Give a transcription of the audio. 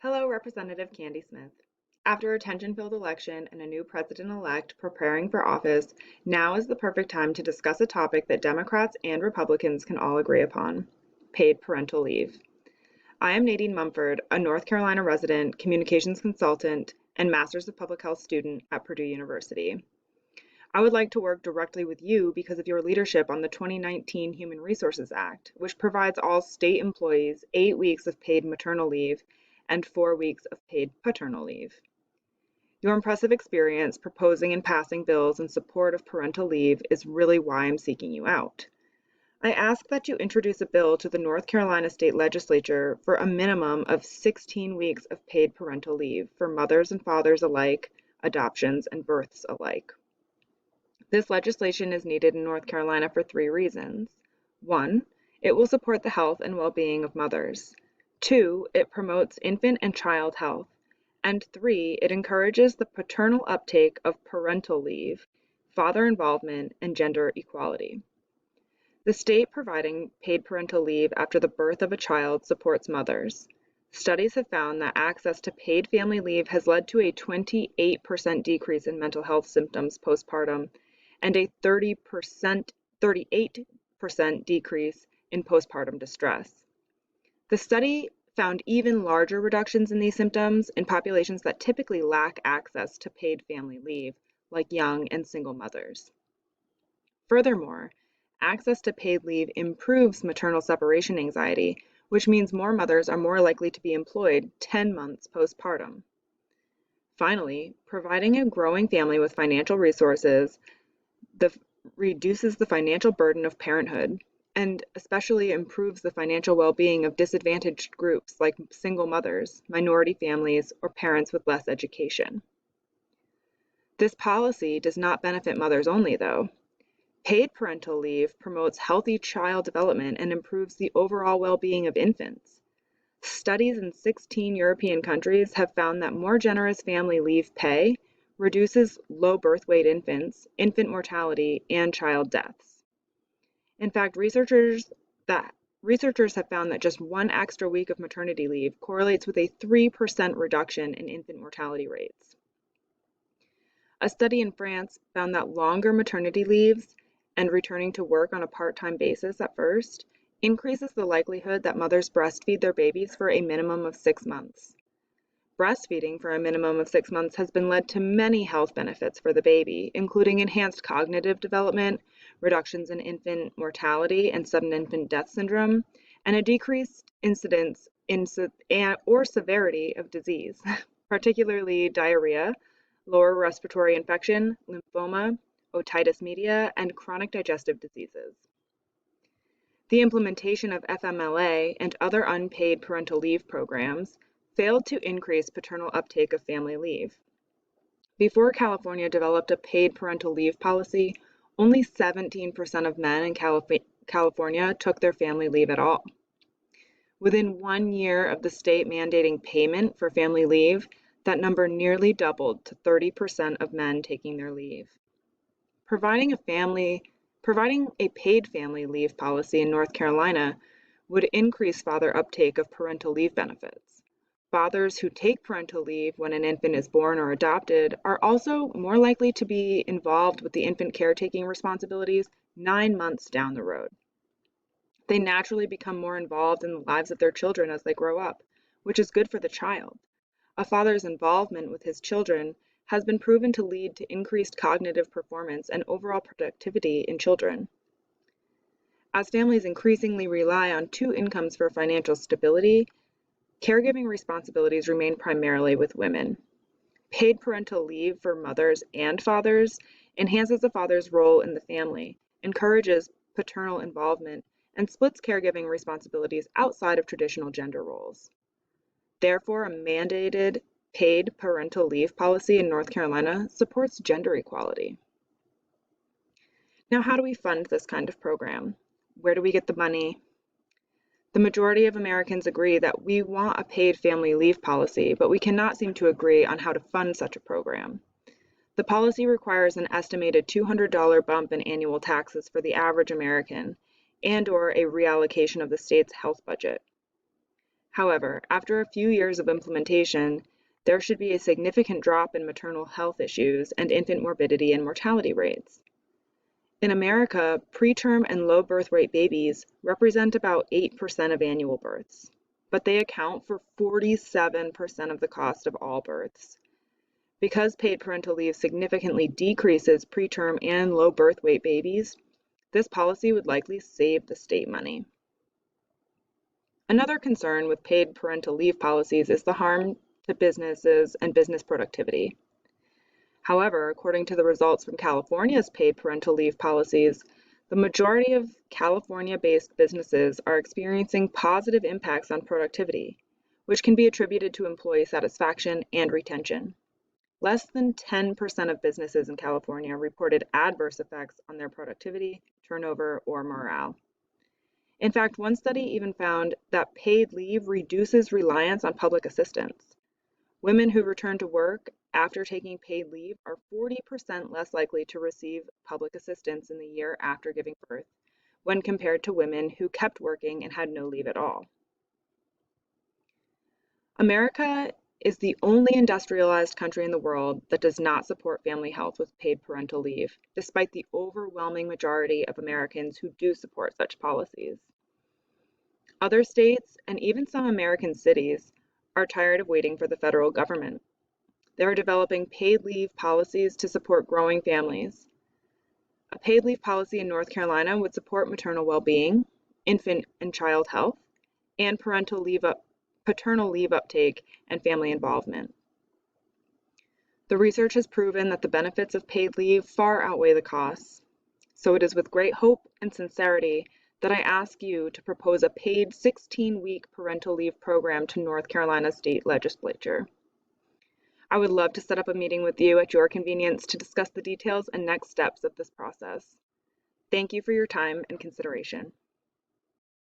Hello, Representative Candy Smith. After a tension-filled election and a new president-elect preparing for office, now is the perfect time to discuss a topic that Democrats and Republicans can all agree upon: paid parental leave. I am Nadine Mumford, a North Carolina resident, communications consultant, and Masters of Public Health student at Purdue University. I would like to work directly with you because of your leadership on the 2019 Human Resources Act, which provides all state employees 8 weeks of paid maternal leave and 4 weeks of paid paternal leave. Your impressive experience proposing and passing bills in support of parental leave is really why I'm seeking you out. I ask that you introduce a bill to the North Carolina State Legislature for a minimum of 16 weeks of paid parental leave for mothers and fathers alike, adoptions, and births alike. This legislation is needed in North Carolina for 3 reasons. 1, it will support the health and well-being of mothers. 2, it promotes infant and child health. And 3, it encourages the paternal uptake of parental leave, father involvement, and gender equality. The state providing paid parental leave after the birth of a child supports mothers. Studies have found that access to paid family leave has led to a 28% decrease in mental health symptoms postpartum and a 38% decrease in postpartum distress. The study found even larger reductions in these symptoms in populations that typically lack access to paid family leave, like young and single mothers. Furthermore, access to paid leave improves maternal separation anxiety, which means more mothers are more likely to be employed 10 months postpartum. Finally, providing a growing family with financial resources reduces the financial burden of parenthood and especially improves the financial well-being of disadvantaged groups like single mothers, minority families, or parents with less education. This policy does not benefit mothers only, though. Paid parental leave promotes healthy child development and improves the overall well-being of infants. Studies in 16 European countries have found that more generous family leave pay reduces low birth weight infants, infant mortality, and child deaths. In fact, researchers have found that just 1 extra week of maternity leave correlates with a 3% reduction in infant mortality rates. A study in France found that longer maternity leaves and returning to work on a part-time basis at first increases the likelihood that mothers breastfeed their babies for a minimum of 6 months. Breastfeeding for a minimum of 6 months has been led to many health benefits for the baby, including enhanced cognitive development, reductions in infant mortality and sudden infant death syndrome, and a decreased incidence or severity of disease, particularly diarrhea, lower respiratory infection, lymphoma, otitis media, and chronic digestive diseases. The implementation of FMLA and other unpaid parental leave programs failed to increase paternal uptake of family leave. Before California developed a paid parental leave policy, only 17% of men in California took their family leave at all. Within 1 year of the state mandating payment for family leave, that number nearly doubled to 30% of men taking their leave. Providing a paid family leave policy in North Carolina would increase father uptake of parental leave benefits. Fathers who take parental leave when an infant is born or adopted are also more likely to be involved with the infant caretaking responsibilities 9 months down the road. They naturally become more involved in the lives of their children as they grow up, which is good for the child. A father's involvement with his children has been proven to lead to increased cognitive performance and overall productivity in children. As families increasingly rely on 2 incomes for financial stability, caregiving responsibilities remain primarily with women. Paid parental leave for mothers and fathers enhances the father's role in the family, encourages paternal involvement, and splits caregiving responsibilities outside of traditional gender roles. Therefore, a mandated paid parental leave policy in North Carolina supports gender equality. Now, how do we fund this kind of program? Where do we get the money? The majority of Americans agree that we want a paid family leave policy, but we cannot seem to agree on how to fund such a program. The policy requires an estimated $200 bump in annual taxes for the average American and/or a reallocation of the state's health budget. However, after a few years of implementation, there should be a significant drop in maternal health issues and infant morbidity and mortality rates. In America, preterm and low birth weight babies represent about 8% of annual births, but they account for 47% of the cost of all births. Because paid parental leave significantly decreases preterm and low birth weight babies, this policy would likely save the state money. Another concern with paid parental leave policies is the harm to businesses and business productivity. However, according to the results from California's paid parental leave policies, the majority of California-based businesses are experiencing positive impacts on productivity, which can be attributed to employee satisfaction and retention. Less than 10% of businesses in California reported adverse effects on their productivity, turnover, or morale. In fact, one study even found that paid leave reduces reliance on public assistance. Women who return to work after taking paid leave are 40% less likely to receive public assistance in the year after giving birth, when compared to women who kept working and had no leave at all. America is the only industrialized country in the world that does not support family health with paid parental leave, despite the overwhelming majority of Americans who do support such policies. Other states, and even some American cities, are tired of waiting for the federal government. They are developing paid leave policies to support growing families. A paid leave policy in North Carolina would support maternal well-being, infant and child health, and paternal leave uptake and family involvement. The research has proven that the benefits of paid leave far outweigh the costs. So it is with great hope and sincerity that I ask you to propose a paid 16-week parental leave program to North Carolina State Legislature. I would love to set up a meeting with you at your convenience to discuss the details and next steps of this process. Thank you for your time and consideration.